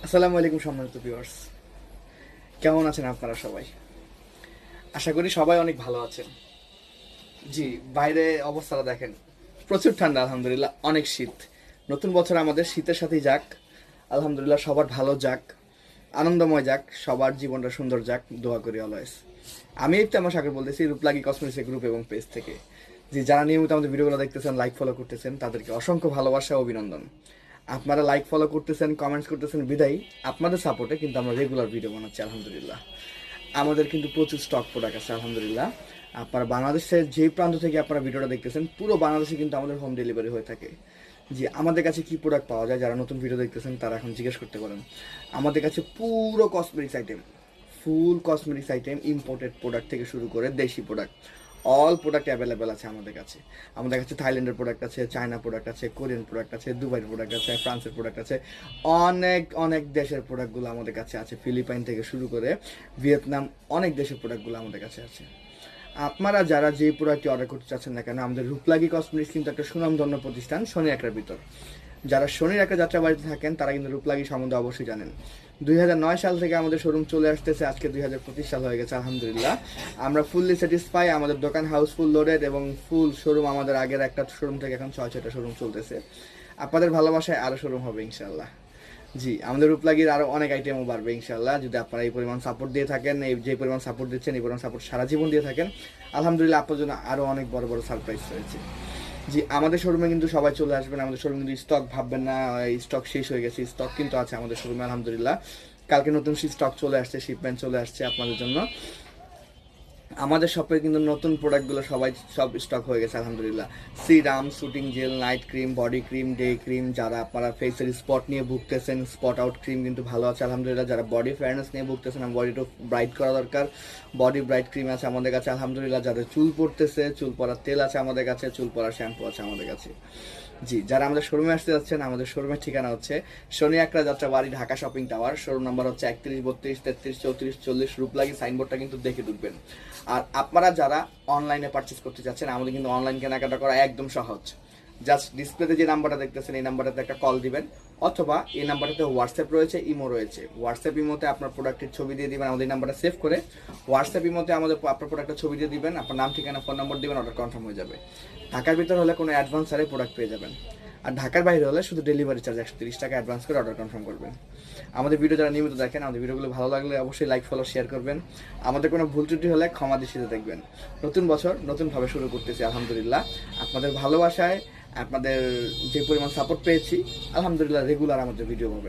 আসসালামু আলাইকুম সম্মানিত ভিউয়ার্স, কেমন আছেন আপনারা সবাই? আশা করি সবাই অনেক ভালো আছেন। জি, বাইরে অবস্থাটা দেখেন, প্রচুর ঠান্ডা। আলহামদুলিল্লাহ, অনেক শীত। নতুন বছর আমাদের শীতের সাথেই যাক। আলহামদুলিল্লাহ, সবার ভালো যাক, আনন্দময় যাক, সবার জীবনটা সুন্দর যাক, দোয়া করি অলওয়েজ। আমি আমার সাগর বলতেছি, রূপলাগী কসমেটিক্স গ্রুপ এবং পেজ থেকে। যে যারা নিয়মিত আমাদের ভিডিওগুলো দেখতেছেন, লাইক ফলো করতেছেন, তাদেরকে অসংখ্য ভালোবাসা ও অভিনন্দন। আপনারা লাইক ফলো করতেছেন, কমেন্টস করতেছেন বিদায়ী, আপনাদের সাপোর্টে কিন্তু আমরা রেগুলার ভিডিও বানাচ্ছি আলহামদুলিল্লাহ। আমাদের কিন্তু প্রচুর স্টক প্রোডাক্ট আছে আলহামদুলিল্লাহ। আপনারা বাংলাদেশের যেই প্রান্ত থেকে আপনারা ভিডিওটা দেখতেছেন, পুরো বাংলাদেশে কিন্তু আমাদের হোম ডেলিভারি হয়ে থাকে। জি, আমাদের কাছে কি প্রোডাক্ট পাওয়া যায়, যারা নতুন ভিডিও দেখতেছেন তারা এখন জিজ্ঞেস করতে পারেন। আমাদের কাছে পুরো কসমেটিক্স আইটেম, ফুল কসমেটিক্স আইটেম, ইম্পোর্টেড প্রোডাক্ট থেকে শুরু করে দেশি প্রোডাক্ট, অল প্রোডাক্ট অ্যাভেলেবেল আছে আমাদের কাছে। আমাদের কাছে থাইল্যান্ডের প্রোডাক্ট আছে, চায়না প্রোডাক্ট আছে, কোরিয়ান প্রোডাক্ট আছে, দুবাইয়ের প্রোডাক্ট আছে, ফ্রান্সের প্রোডাক্ট আছে, অনেক অনেক দেশের প্রোডাক্টগুলো আমাদের কাছে আছে। ফিলিপাইন থেকে শুরু করে ভিয়েতনাম, অনেক দেশের প্রোডাক্টগুলো আমাদের কাছে আছে। আপনারা যারা যে প্রোডাক্টটি অর্ডার করতে চাচ্ছেন না কেন, আমাদের রূপলাগী কসমেটিক্স কিন্তু একটা সুনামধন্য প্রতিষ্ঠান শনি একরার ভিতর। যারা শনির একটা যাত্রাবাড়িতে থাকেন তারা কিন্তু রূপলাগী সম্বন্ধে অবশ্যই জানেন। 2009 সাল থেকে আমাদের শোরুম চলে আসতেছে, আজকে 2025 সাল হয়ে গেছে আলহামদুলিল্লাহ। আমরা ফুললি স্যাটিসফাই, আমাদের দোকান হাউসফুল লোডেড এবং ফুল শোরুম। আমাদের আগের একটা শোরুম থেকে এখন 6-6টা শোরুম চলতেছে। আপনাদের ভালোবাসায় আরও শোরুম হবে ইনশাল্লাহ। জি, আমাদের রূপলাগীর আরও অনেক আইটেমও বাড়বে ইনশাল্লাহ, যদি আপনারা এই পরিমাণ সাপোর্ট দিয়ে থাকেন, এই যে পরিমাণ সাপোর্ট দিচ্ছেন, এই পরিমাণ সাপোর্ট সারা জীবন দিয়ে থাকেন, আলহামদুলিল্লাহ আপনার জন্য আরও অনেক বড় বড় সারপ্রাইজ রয়েছে। জি, আমাদের শোরুমে কিন্তু সবাই চলে আসবেন। আমাদের শোরুমে কিন্তু স্টক ভাববেন না স্টক শেষ হয়ে গেছে, স্টক কিন্তু আছে আমাদের শোরুমে আলহামদুলিল্লাহ। কালকে নতুন স্টক চলে আসছে, শিপমেন্ট চলে আসছে আপনাদের জন্য। আমাদের শপে কিন্তু নতুন প্রোডাক্টগুলো সব স্টক হয়ে গেছে আলহামদুলিল্লাহ। Serum, shooting jail, night cream, body cream, day cream, যারা আপনারা ফেসের স্পট নিয়ে ভুগতেছেন, স্পট আউট ক্রিম কিন্তু ভালো আছে আলহামদুলিল্লাহ। যারা বডি ফেয়ারনেস নিয়ে ভুগতেছেন, বডি একটু ব্রাইট করা দরকার, বডি ব্রাইট ক্রিম আছে আমাদের কাছে আলহামদুলিল্লাহ। যাদের চুল পড়তেছে, চুল পড়ার তেল আছে আমাদের কাছে, চুল পড়ার শ্যাম্পু আছে আমাদের কাছে। জি, যারা আমাদের শোরুমে আসতে যাচ্ছেন, আমাদের শোরুমের ঠিকানা হচ্ছে শনি একরা যাত্রা বাড়ি, Dhaka shopping tower. Showroom number হচ্ছে 31, 32, 33, 34, 40। রূপলাগী সাইনবোর্ডটা কিন্তু দেখে ঢুকবেন। আর আপনারা যারা অনলাইনে পারচেস করতে চাচ্ছেন, আমাদের কিন্তু অনলাইন কেনাকাটা করা একদম সহজ। জাস্ট ডিসপ্লেতে যে নাম্বারটা দেখতেছেন, এই নাম্বারটাতে একটা কল দিবেন, অথবা এই নাম্বারটাতে হোয়াটসঅ্যাপ রয়েছে, ইমো রয়েছে। হোয়াটসঅ্যাপ ইমোতে আপনার প্রোডাক্টের ছবি দিয়ে দিবেন, আমাদের নাম্বারটা সেভ করে হোয়াটসঅ্যাপ ইমোতে আপনার প্রোডাক্টের ছবি দিয়ে দিবেন, আপনার নাম, ঠিকানা, ফোন নম্বর দিবেন, অর্ডার কনফার্ম হয়ে যাবে। ঢাকার ভিতর হলে কোনো অ্যাডভান্স ছাড়াই প্রোডাক্ট পেয়ে যাবেন। আর ঢাকার বাইরে হলে শুধু ডেলিভারি চার্জ 130 টাকা অ্যাডভান্স করে অর্ডার কনফার্ম করবেন। আমাদের ভিডিও যারা নিয়মিত দেখেন, আমাদের ভিডিওগুলো ভালো লাগলে অবশ্যই লাইক ফলো শেয়ার করবেন। আমাদের কোনো ভুল ত্রুটি হলে ক্ষমা দৃষ্টিতে দেখবেন। নতুন বছর নতুনভাবে শুরু করতেছি আলহামদুলিল্লাহ। আপনাদের ভালোবাসায়, আপনাদের যে পরিমাণ সাপোর্ট পেয়েছি, আলহামদুলিল্লাহ রেগুলার আমাদের ভিডিও পাবেন।